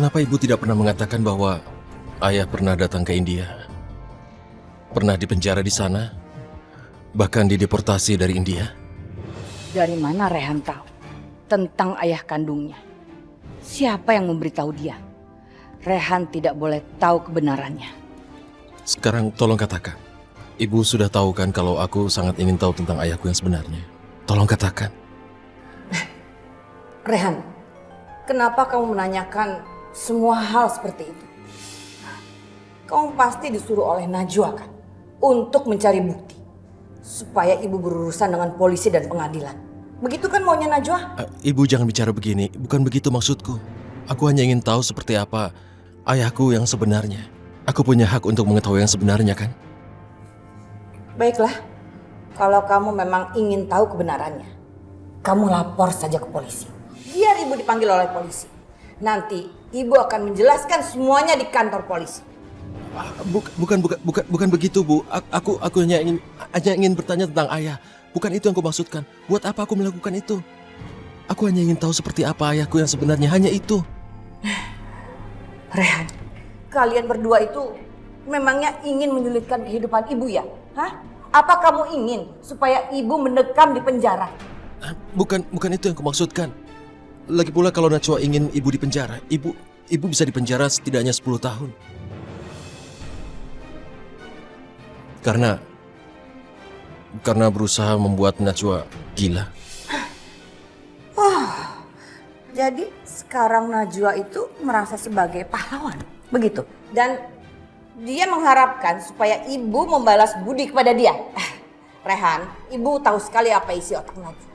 kenapa ibu tidak pernah mengatakan bahwa ayah pernah datang ke India? Pernah dipenjara di sana? Bahkan dideportasi dari India? Dari mana Rehan tahu tentang ayah kandungnya? Siapa yang memberitahu dia? Rehan tidak boleh tahu kebenarannya. Sekarang tolong katakan. Ibu sudah tahu kan kalau aku sangat ingin tahu tentang ayahku yang sebenarnya. Tolong katakan. Rehan, kenapa kamu menanyakan semua hal seperti itu? Kamu pasti disuruh oleh Najwa kan? Untuk mencari bukti. Supaya ibu berurusan dengan polisi dan pengadilan. Begitu kan maunya Najwa? Ibu jangan bicara begini. Bukan begitu maksudku. Aku hanya ingin tahu seperti apa ayahku yang sebenarnya. Aku punya hak untuk mengetahui yang sebenarnya kan? Baiklah. Kalau kamu memang ingin tahu kebenarannya. Kamu lapor saja ke polisi. Biar ibu dipanggil oleh polisi. Nanti ibu akan menjelaskan semuanya di kantor polisi. Bukan begitu, Bu. Aku hanya ingin bertanya tentang ayah. Bukan itu yang aku maksudkan. Buat apa aku melakukan itu? Aku hanya ingin tahu seperti apa ayahku yang sebenarnya. Hanya itu. Rehan, kalian berdua itu memangnya ingin menyulitkan kehidupan ibu ya? Hah? Apa kamu ingin supaya ibu mendekam di penjara? Bukan itu yang aku maksudkan. Lagi pula kalau Najwa ingin ibu di penjara, ibu bisa di penjara setidaknya 10 tahun. Karena berusaha membuat Najwa gila. Jadi sekarang Najwa itu merasa sebagai pahlawan, begitu? Dan dia mengharapkan supaya ibu membalas budi kepada dia. Rehan, ibu tahu sekali apa isi otak Najwa.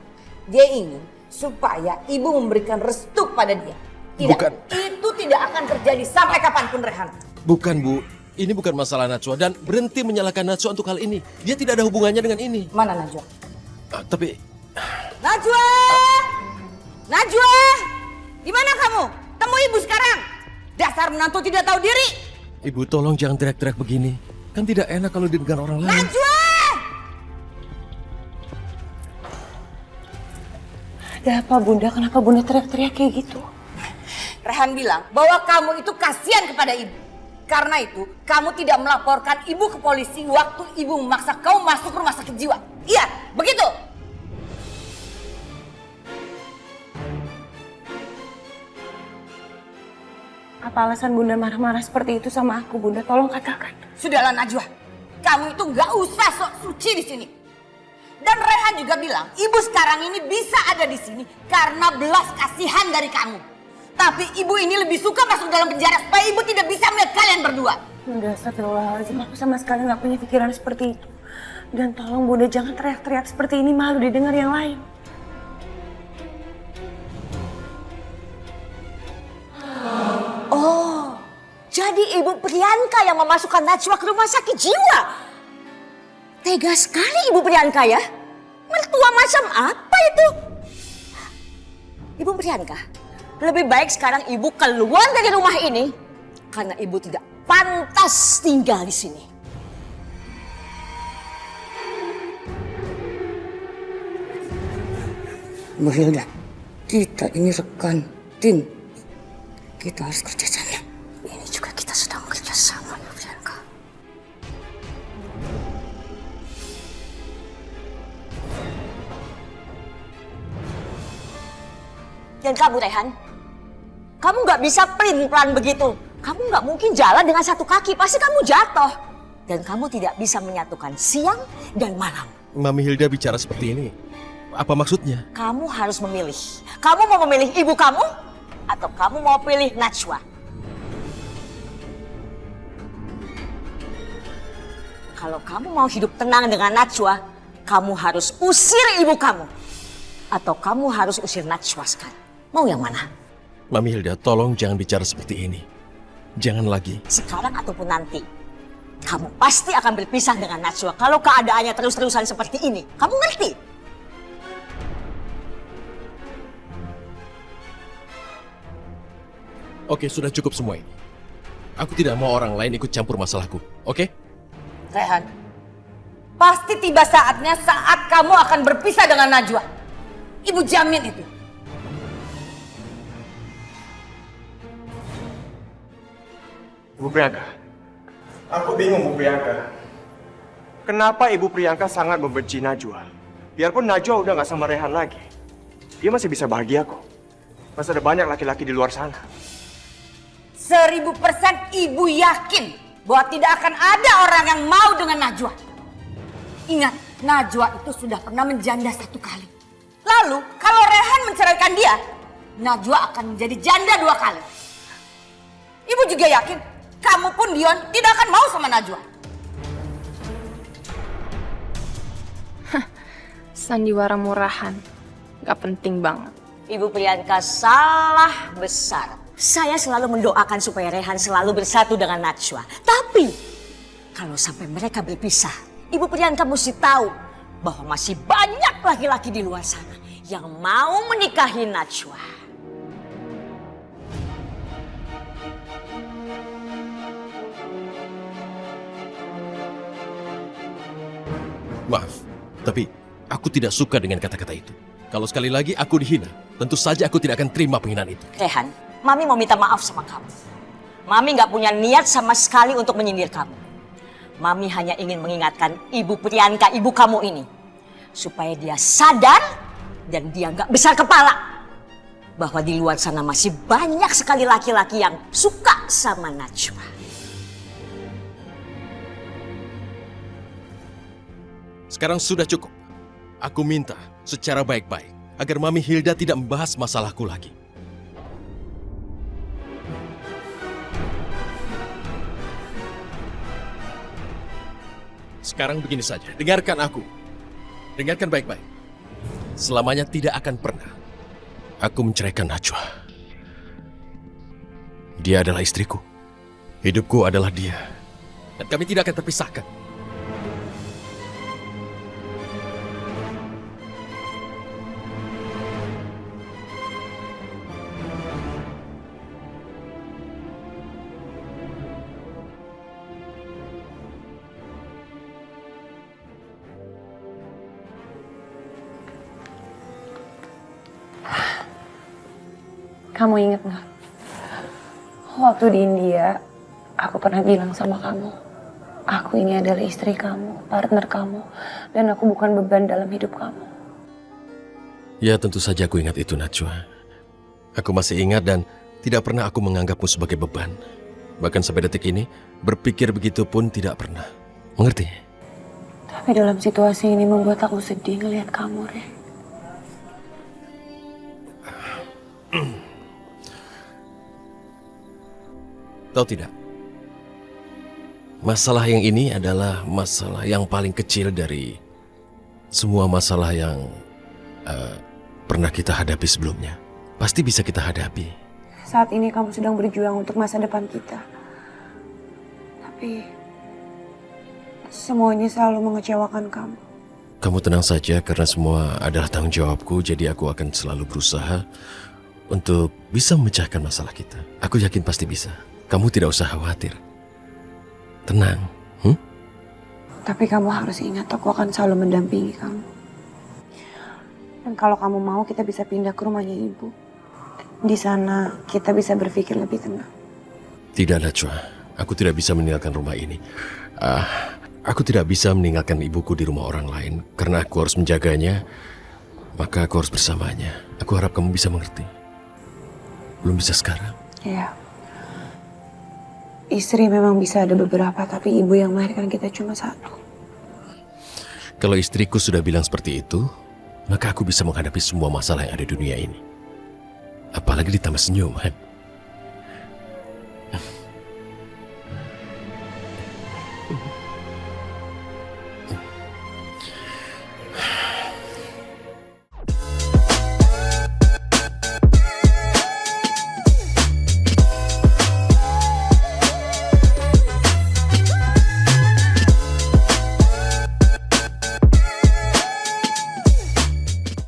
Dia ingin supaya ibu memberikan restu pada dia. Tidak, Bukan. itu tidak akan terjadi sampai kapanpun, Rehan. Bukan, Bu. Ini bukan masalah Najwa dan berhenti menyalahkan Najwa untuk hal ini. Dia tidak ada hubungannya dengan ini. Mana Najwa? Tapi Najwa! Najwa! Di mana kamu? Temui ibu sekarang. Dasar menantu tidak tahu diri. Ibu tolong jangan teriak-teriak begini. Kan tidak enak kalau didengar orang lain. Najwa! Ada apa Bunda? Kenapa Bunda teriak-teriak kayak gitu? Rehan bilang bahwa kamu itu kasihan kepada ibu. Karena itu, kamu tidak melaporkan ibu ke polisi waktu ibu memaksa kamu masuk rumah sakit jiwa. Iya, begitu? Apa alasan Bunda marah-marah seperti itu sama aku, Bunda? Tolong katakan. Sudahlah Najwa, kamu itu nggak usah sok suci di sini. Dan Rehan juga bilang, ibu sekarang ini bisa ada di sini karena belas kasihan dari kamu. Tapi ibu ini lebih suka masuk dalam penjara supaya ibu tidak bisa melihat kalian berdua. Bunda, astagfirullahaladzim, aku sama sekali nggak punya pikiran seperti itu. Dan tolong Bunda jangan teriak-teriak seperti ini, malu didengar yang lain. Oh, jadi ibu Priyanka yang memasukkan Najwa ke rumah sakit jiwa. Tega sekali ibu Priyanka ya. Mertua macam apa itu? Ibu Priyanka, lebih baik sekarang ibu keluar dari rumah ini karena ibu tidak pantas tinggal di sini. Bu Hilda, kita ini rekan tim. Kita harus kerja sama. Ini juga kita sedang kerja sama, Bu Priyanka. Dan kamu, Rehan, kamu nggak bisa pelin-pelan begitu. Kamu nggak mungkin jalan dengan satu kaki, pasti kamu jatuh. Dan kamu tidak bisa menyatukan siang dan malam. Mami Hilda bicara seperti ini. Apa maksudnya? Kamu harus memilih. Kamu mau memilih ibu kamu atau kamu mau pilih Najwa? Kalau kamu mau hidup tenang dengan Najwa, kamu harus usir ibu kamu. Atau kamu harus usir Najwa sekarang. Mau yang mana? Mami Hilda, tolong jangan bicara seperti ini. Jangan lagi. Sekarang ataupun nanti. Kamu pasti akan berpisah dengan Najwa kalau keadaannya terus-terusan seperti ini. Kamu ngerti? Oke, sudah cukup semua ini. Aku tidak mau orang lain ikut campur masalahku, oke? Rehan, pasti tiba saatnya saat kamu akan berpisah dengan Najwa. Ibu jamin itu. Ibu Priyanka, aku bingung Bu Priyanka. Kenapa Ibu Priyanka sangat membenci Najwa? Biarpun Najwa udah gak sama Rehan lagi, dia masih bisa bahagia kok. Masih ada banyak laki-laki di luar sana. 1000% ibu yakin bahwa tidak akan ada orang yang mau dengan Najwa. Ingat, Najwa itu sudah pernah menjanda 1 kali. Lalu kalau Rehan menceraikan dia, Najwa akan menjadi janda 2 kali. Ibu juga yakin kamu pun Dion tidak akan mau sama Najwa. Sandiwara murahan, gak penting banget. Ibu Priyanka salah besar. Saya selalu mendoakan supaya Rehan selalu bersatu dengan Najwa. Tapi kalau sampai mereka berpisah, Ibu Priyanka mesti tahu bahwa masih banyak laki-laki di luar sana yang mau menikahi Najwa. Maaf, tapi aku tidak suka dengan kata-kata itu. Kalau sekali lagi aku dihina, tentu saja aku tidak akan terima penghinaan itu. Rehan, Mami mau minta maaf sama kamu. Mami gak punya niat sama sekali untuk menyindir kamu. Mami hanya ingin mengingatkan Ibu Priyanka, ibu kamu ini. Supaya dia sadar dan dia gak besar kepala. Bahwa di luar sana masih banyak sekali laki-laki yang suka sama Najwa. Sekarang sudah cukup. Aku minta secara baik-baik agar Mami Hilda tidak membahas masalahku lagi. Sekarang begini saja, dengarkan aku. Dengarkan baik-baik. Selamanya tidak akan pernah aku menceraikan Najwa. Dia adalah istriku. Hidupku adalah dia. Dan kami tidak akan terpisahkan. Kamu inget gak? Waktu di India, aku pernah bilang sama kamu, aku ini adalah istri kamu, partner kamu, dan aku bukan beban dalam hidup kamu. Ya tentu saja aku ingat itu, Najwa. Aku masih ingat dan tidak pernah aku menganggapmu sebagai beban. Bahkan sampai detik ini, berpikir begitu pun tidak pernah. Mengerti? Tapi dalam situasi ini membuat aku sedih ngelihat kamu, Re. Tahu tidak? Masalah yang ini adalah masalah yang paling kecil dari semua masalah yang pernah kita hadapi sebelumnya. Pasti bisa kita hadapi. Saat ini kamu sedang berjuang untuk masa depan kita. Tapi semuanya selalu mengecewakan kamu. Kamu tenang saja karena semua adalah tanggung jawabku. Jadi aku akan selalu berusaha untuk bisa memecahkan masalah kita. Aku yakin pasti bisa. Kamu tidak usah khawatir. Tenang. Tapi kamu harus ingat, aku akan selalu mendampingi kamu. Dan kalau kamu mau, kita bisa pindah ke rumahnya ibu. Di sana, kita bisa berpikir lebih tenang. Tidak, Najwa. Aku tidak bisa meninggalkan rumah ini. Aku tidak bisa meninggalkan ibuku di rumah orang lain. Karena aku harus menjaganya, maka aku harus bersamanya. Aku harap kamu bisa mengerti. Belum bisa sekarang. Iya. Istri memang bisa ada beberapa, tapi ibu yang melahirkan kita cuma satu. Kalau istriku sudah bilang seperti itu, maka aku bisa menghadapi semua masalah yang ada di dunia ini. Apalagi ditambah senyum, kan?